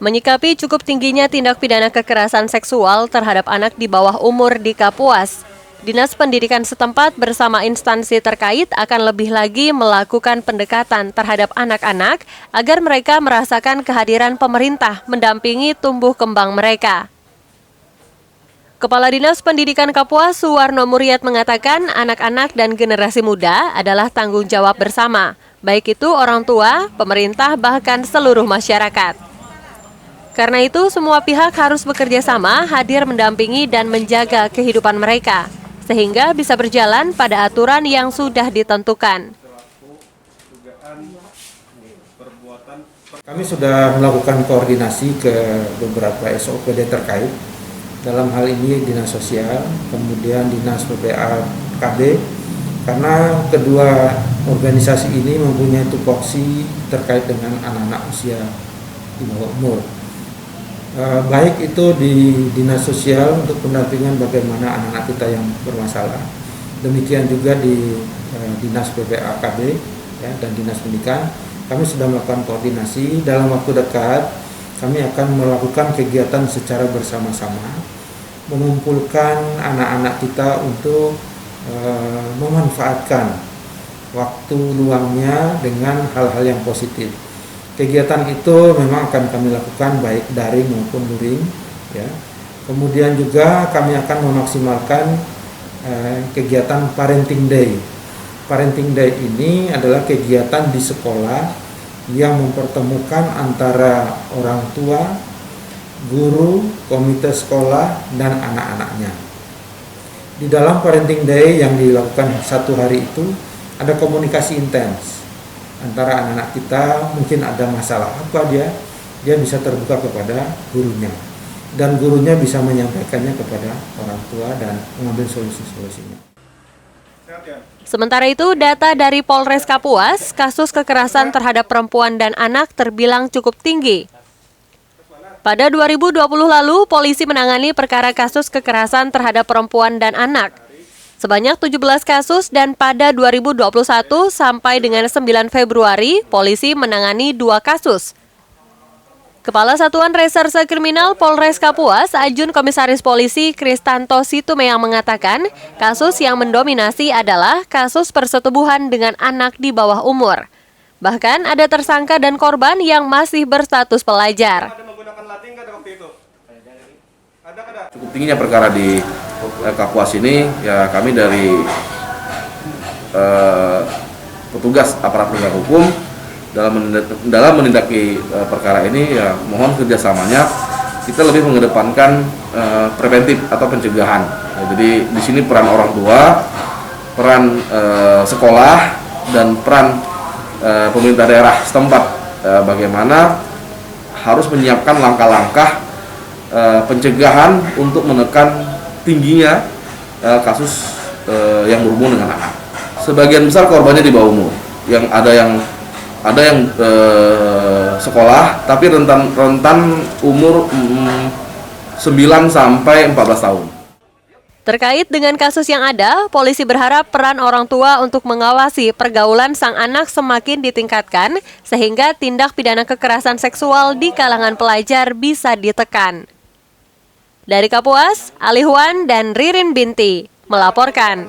Menyikapi cukup tingginya tindak pidana kekerasan seksual terhadap anak di bawah umur di Kapuas, Dinas Pendidikan setempat bersama instansi terkait akan lebih lagi melakukan pendekatan terhadap anak-anak agar mereka merasakan kehadiran pemerintah mendampingi tumbuh kembang mereka. Kepala Dinas Pendidikan Kapuas, Suwarno Muryat mengatakan anak-anak dan generasi muda adalah tanggung jawab bersama, baik itu orang tua, pemerintah, bahkan seluruh masyarakat. Karena itu, semua pihak harus bekerja sama hadir mendampingi dan menjaga kehidupan mereka, sehingga bisa berjalan pada aturan yang sudah ditentukan. Kami sudah melakukan koordinasi ke beberapa SOPD terkait, dalam hal ini Dinas Sosial, kemudian Dinas PPAKB, karena kedua organisasi ini mempunyai tupoksi terkait dengan anak-anak usia di bawah umur. Baik itu di Dinas Sosial untuk pendampingan bagaimana anak-anak kita yang bermasalah. Demikian juga di Dinas PPAKB dan Dinas Pendidikan. Kami sudah melakukan koordinasi. Dalam waktu dekat kami akan melakukan kegiatan secara bersama-sama, mengumpulkan anak-anak kita untuk memanfaatkan waktu luangnya dengan hal-hal yang positif. Kegiatan itu memang akan kami lakukan baik daring maupun luring, ya. Kemudian juga kami akan memaksimalkan kegiatan Parenting Day. Parenting Day ini adalah kegiatan di sekolah yang mempertemukan antara orang tua, guru, komite sekolah, dan anak-anaknya. Di dalam Parenting Day yang dilakukan satu hari itu ada komunikasi intens antara anak-anak kita. Mungkin ada masalah apa dia bisa terbuka kepada gurunya, dan gurunya bisa menyampaikannya kepada orang tua dan mengambil solusi-solusinya. Sementara itu, data dari Polres Kapuas, kasus kekerasan terhadap perempuan dan anak terbilang cukup tinggi. Pada 2020 lalu, polisi menangani perkara kasus kekerasan terhadap perempuan dan anak sebanyak 17 kasus, dan pada 2021 sampai dengan 9 Februari, polisi menangani 2 kasus. Kepala Satuan Reserse Kriminal Polres Kapuas, Ajun Komisaris Polisi Kristanto Situmeyang mengatakan, kasus yang mendominasi adalah kasus persetubuhan dengan anak di bawah umur. Bahkan ada tersangka dan korban yang masih berstatus pelajar. Cukup tingginya perkara di Kapuas ini, ya kami dari petugas aparat penegak hukum dalam menindaki perkara ini, ya mohon kerjasamanya. Kita lebih mengedepankan preventif atau pencegahan. Ya, jadi di sini peran orang tua, peran sekolah, dan peran pemerintah daerah setempat, bagaimana harus menyiapkan langkah-langkah pencegahan untuk menekan tingginya kasus yang berhubungan dengan anak. Sebagian besar korbannya di bawah umur, yang ada yang sekolah, tapi rentan umur 9 sampai 14 tahun. Terkait dengan kasus yang ada, polisi berharap peran orang tua untuk mengawasi pergaulan sang anak semakin ditingkatkan, sehingga tindak pidana kekerasan seksual di kalangan pelajar bisa ditekan. Dari Kapuas, Alihwan dan Ririn Binti melaporkan.